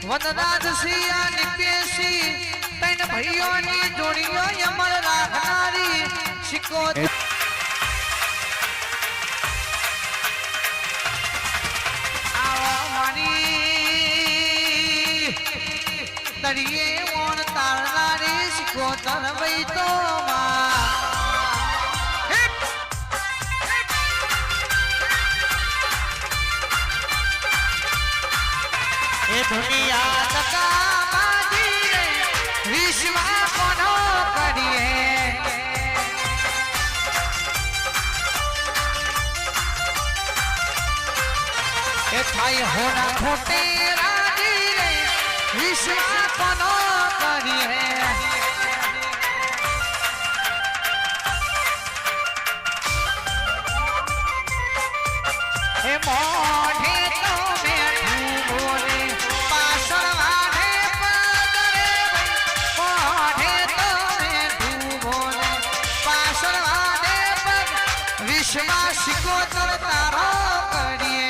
વનરાજ સિયા નિપેશી તૈન ભાઈઓની જોડીઓ અમર રાખનારી શિકો દરિયે ઓણ તારનારી શિકો તરવઈ તો એ દુનિયા તકામાજી રે વિશ્વા કોનો કરીએ એ થાય હોના ખોટે રાજી રે વિશ્વા કોનો કરીએ એ મોઢે તો બેઠું બોલે પાછળ વાઢે પગરે મોઢે તો બેઠું બોલે પાછળ વાઢે પગ વિશ્વા શિકોતર તારો કરીએ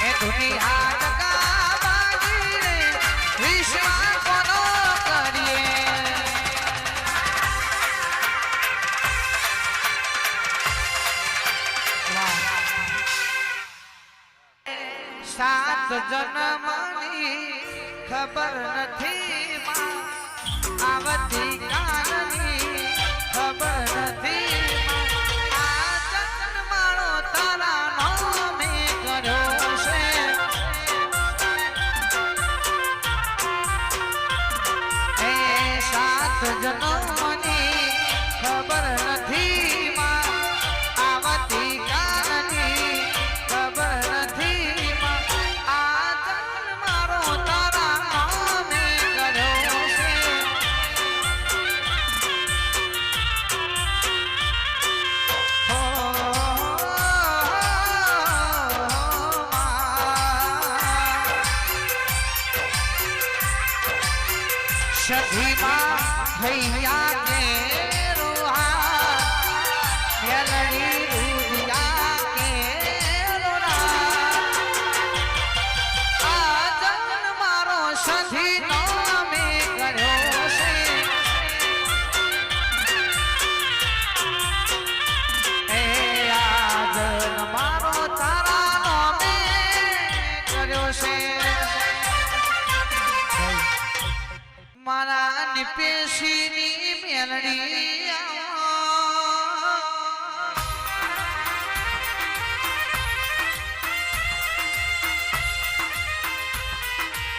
એ દુનિયા જગાબાજી રે વિશ્વા કોનો કરીએ સાત જન્મની ખબર નથી આવતી કાલની ખબર નથી આ જન્માળો તારા નામે કર્યો છે એ સાત જન્મની ખબર નથી આવતી કાલની ખબર નથી સધીમાં ભૈયા કે રોહા મેલડી રૂડિયા કે રોડા આ જન મારો સધી નામે કર્યો છે એ આ જન મારો તારા નામે કર્યો છે મારા નિપેશીની મેલડી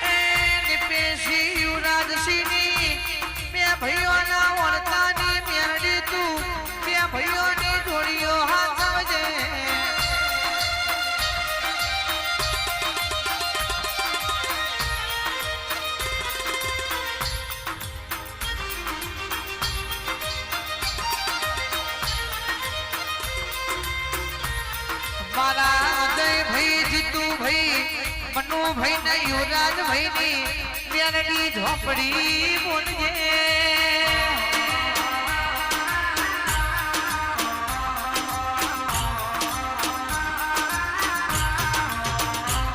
એ નિપેશી યુવરાજસિંહની બે ભાઈઓના ઓળખાની મેલડી તું બે ભાઈઓની જોડીઓ હાથવજે મારા ઉદય ભાઈ જીતુ ભાઈ મનુ ભાઈ ને યુવરાજ ભાઈ ની મેલડી ઝોપડી બોલજે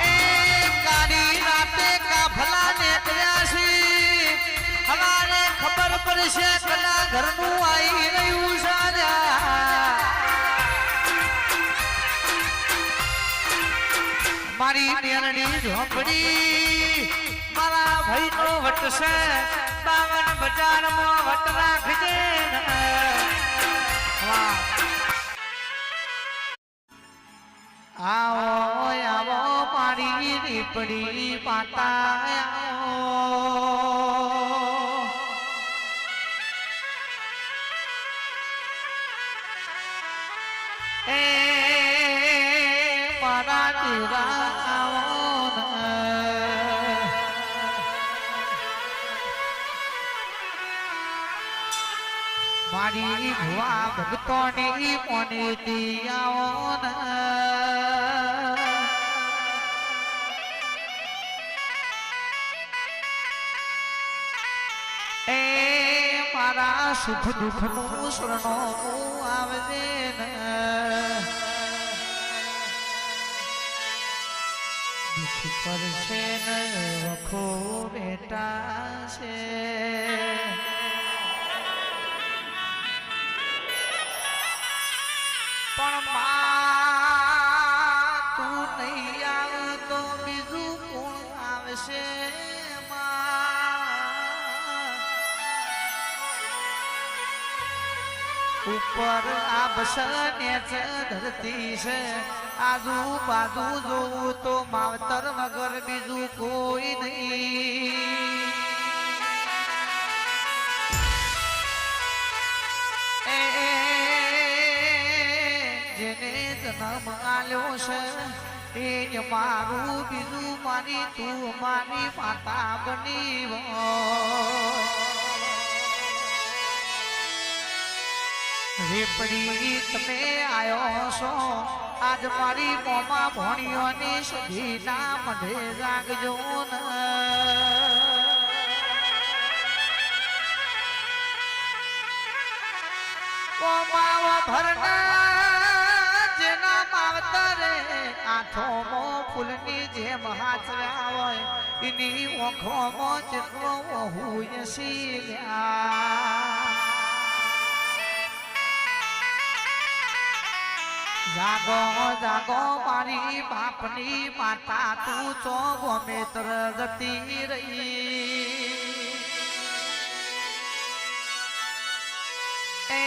એ કાળી રાતે કાફલા નીકળ્યા છે હવારે ખબર પડશે કલા ઘરનું આવી રહ્યું સાજા મારી મેલડી ઝોપડી મારા ભાઈ નો વટ છે 52 બજારમાં વટ રાખજે આવો આવો મારી રીપડી પાતા એ મારા તેરા મારી ભુવા ભક્તોની મોનેતી આવો એ મારા સુખ દુઃખ નું શરણો આવજે ને પરશે ને વખો બેટા છે પણ માં તું નહીં આવતો બીજું કોણ આવશે ઉપર આ બસને ધરતી છે આજુબાજુ જોવું તો માવતર વગર બીજું કોઈ નહીં જેને જન્મ આલ્યો છે એ મારું બીજું મારી તું મારી માતા બની રેપડી તમે આયો છો આજ મારી મોમાં ભણ્યોની સધી ના મઢે જાગજો ને મોમાં ભરના જેના માવતરે આંખોમો ફૂલની જેમ હાથવ્યા હોય એની ઓખોમો જેટલો હું શીલ્યા જાગો જાગો મારી બાપની માતા તું ચો ગમે તર જતી રહી એ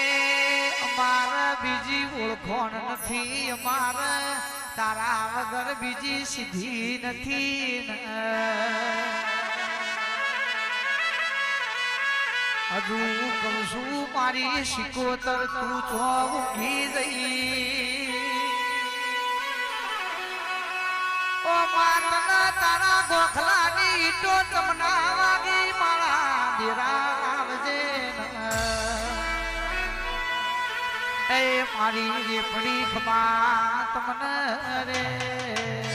અમારે બીજી ઓળખોણ નથી અમારે તારા વગર બીજી સીધી નથી હજુ કહું છું મારી શિકોતર તું ચો ઊંઘી જઈ ઓ માતના તારા ગોખલાની ઈટો તમના વાગી મારા દેરા આવજે એ મારી રેપડી ખમા તમને રે